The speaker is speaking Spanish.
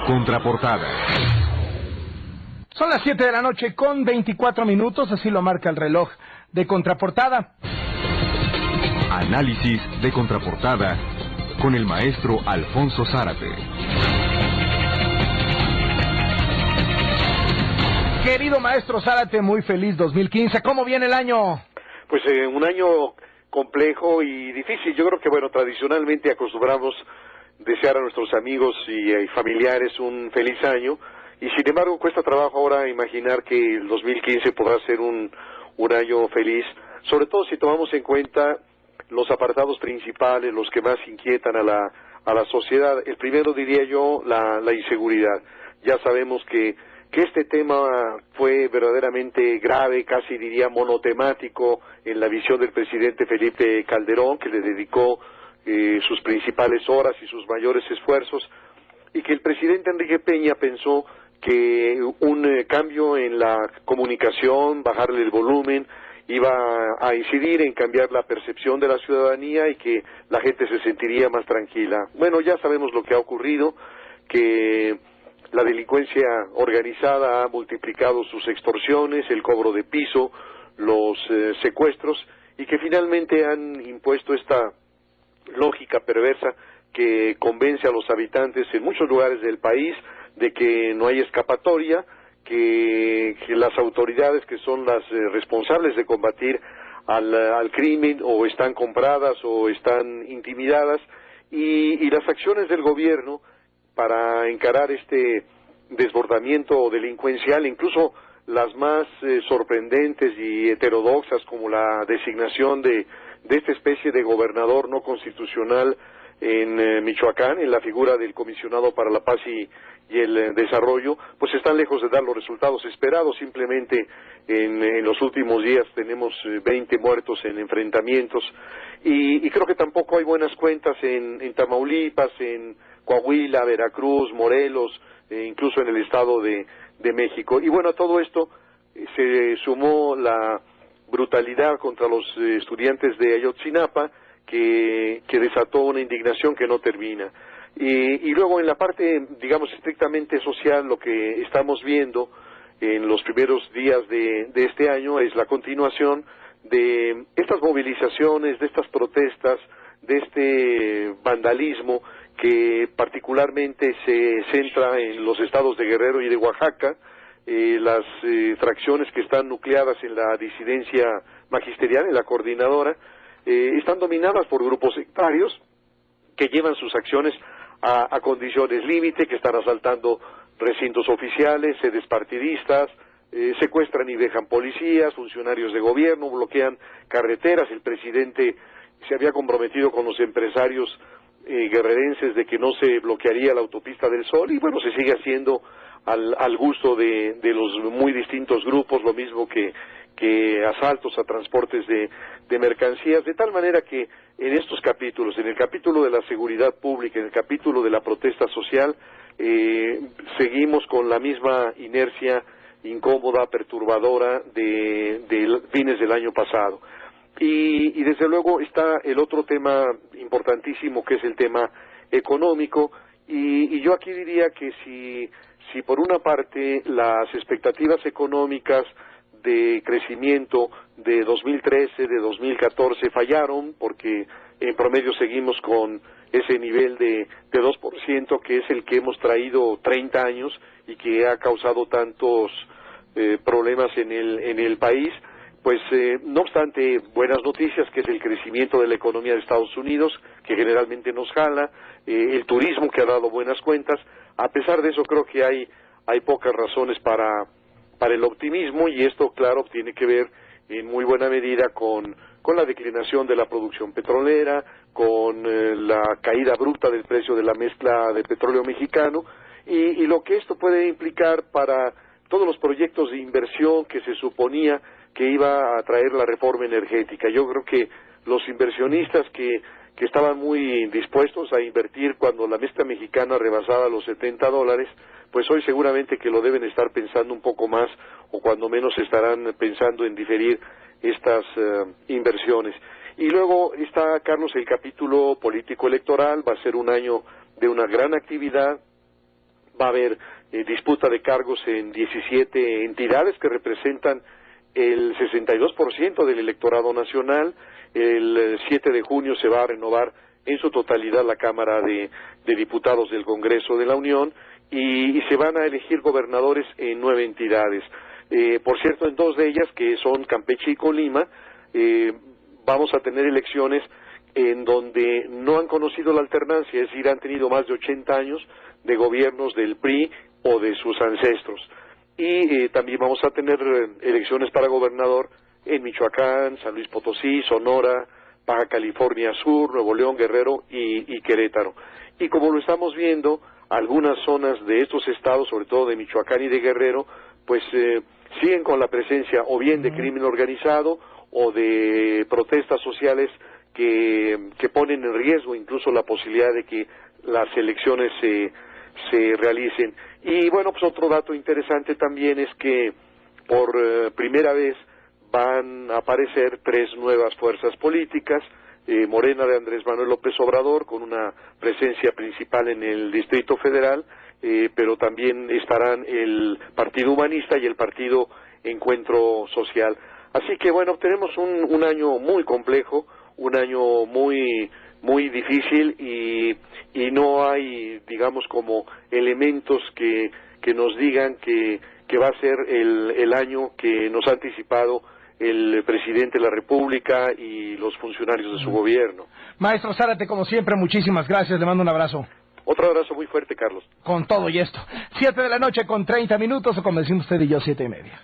Contraportada. Son las 7 de la noche con 24 minutos, así lo marca el reloj de Contraportada. Análisis de Contraportada con el maestro Alfonso Zárate. Querido maestro Zárate, muy feliz 2015. ¿Cómo viene el año? Pues un año complejo y difícil. Yo creo que, bueno, tradicionalmente acostumbramos desear a nuestros amigos y familiares un feliz año, y sin embargo cuesta trabajo ahora imaginar que el 2015 podrá ser un año feliz, sobre todo si tomamos en cuenta los apartados principales, los que más inquietan a la sociedad. El primero, diría yo, la inseguridad. Ya sabemos que este tema fue verdaderamente grave, casi diría monotemático, en la visión del presidente Felipe Calderón, que le dedicó sus principales horas y sus mayores esfuerzos, y que el presidente Enrique Peña pensó que un cambio en la comunicación, bajarle el volumen, iba a incidir en cambiar la percepción de la ciudadanía y que la gente se sentiría más tranquila. Bueno, ya sabemos lo que ha ocurrido, que la delincuencia organizada ha multiplicado sus extorsiones, el cobro de piso, los secuestros, y que finalmente han impuesto esta lógica perversa que convence a los habitantes en muchos lugares del país de que no hay escapatoria, que las autoridades que son las responsables de combatir al crimen o están compradas o están intimidadas, y las acciones del gobierno para encarar este desbordamiento delincuencial, incluso las más sorprendentes y heterodoxas, como la designación de esta especie de gobernador no constitucional en Michoacán, en la figura del comisionado para la paz y el desarrollo, pues están lejos de dar los resultados esperados. Simplemente en los últimos días tenemos 20 muertos en enfrentamientos, y creo que tampoco hay buenas cuentas en Tamaulipas, en Coahuila, Veracruz, Morelos, incluso en el Estado de México. Y bueno, a todo esto se sumó la brutalidad contra los estudiantes de Ayotzinapa, que desató una indignación que no termina. Y luego en la parte, digamos, estrictamente social, lo que estamos viendo en los primeros días de este año es la continuación de estas movilizaciones, de estas protestas, de este vandalismo que particularmente se centra en los estados de Guerrero y de Oaxaca. Las fracciones que están nucleadas en la disidencia magisterial, en la coordinadora, están dominadas por grupos sectarios que llevan sus acciones a condiciones límite, que están asaltando recintos oficiales, sedes partidistas, secuestran y dejan policías, funcionarios de gobierno, bloquean carreteras. El presidente se había comprometido con los empresarios guerrerenses de que no se bloquearía la autopista del Sol, y bueno, se sigue haciendo al gusto de los muy distintos grupos, lo mismo que asaltos a transportes de mercancías, de tal manera que en estos capítulos, en el capítulo de la seguridad pública, en el capítulo de la protesta social, seguimos con la misma inercia incómoda, perturbadora de fines del año pasado. Y desde luego está el otro tema importantísimo, que es el tema económico, y yo aquí diría que si por una parte las expectativas económicas de crecimiento de 2013, de 2014 fallaron, porque en promedio seguimos con ese nivel de 2%, que es el que hemos traído 30 años y que ha causado tantos problemas en el país, pues no obstante, buenas noticias, que es el crecimiento de la economía de Estados Unidos, que generalmente nos jala, el turismo, que ha dado buenas cuentas. A pesar de eso, creo que hay pocas razones para el optimismo, y esto, claro, tiene que ver en muy buena medida con la declinación de la producción petrolera, con la caída bruta del precio de la mezcla de petróleo mexicano, y lo que esto puede implicar para todos los proyectos de inversión que se suponía que iba a traer la reforma energética. Yo creo que los inversionistas que estaban muy dispuestos a invertir cuando la mezcla mexicana rebasaba los $70, pues hoy seguramente que lo deben estar pensando un poco más, o cuando menos estarán pensando en diferir estas inversiones. Y luego está, Carlos, el capítulo político electoral. Va a ser un año de una gran actividad, va a haber disputa de cargos en 17 entidades que representan el 62% del electorado nacional. El 7 de junio se va a renovar en su totalidad la Cámara de Diputados del Congreso de la Unión y se van a elegir gobernadores en 9 entidades. Por cierto, en 2 de ellas, que son Campeche y Colima, vamos a tener elecciones en donde no han conocido la alternancia, es decir, han tenido más de 80 años de gobiernos del PRI o de sus ancestros. Y también vamos a tener elecciones para gobernador en Michoacán, San Luis Potosí, Sonora, Baja California Sur, Nuevo León, Guerrero y Querétaro. Y como lo estamos viendo, algunas zonas de estos estados, sobre todo de Michoacán y de Guerrero, pues siguen con la presencia o bien de crimen organizado o de protestas sociales que ponen en riesgo incluso la posibilidad de que las elecciones se realicen. Y bueno, pues otro dato interesante también es que por primera vez van a aparecer 3 nuevas fuerzas políticas, Morena de Andrés Manuel López Obrador, con una presencia principal en el Distrito Federal, pero también estarán el Partido Humanista y el Partido Encuentro Social. Así que bueno, tenemos un año muy complejo, un año muy difícil y no hay, digamos, como elementos que nos digan que va a ser el año que nos ha anticipado el presidente de la República y los funcionarios de su gobierno. Maestro Zárate, como siempre, muchísimas gracias, le mando un abrazo. Otro abrazo muy fuerte, Carlos. Con todo y esto. 7 de la noche con 30 minutos, o como decimos usted y yo, 7:30.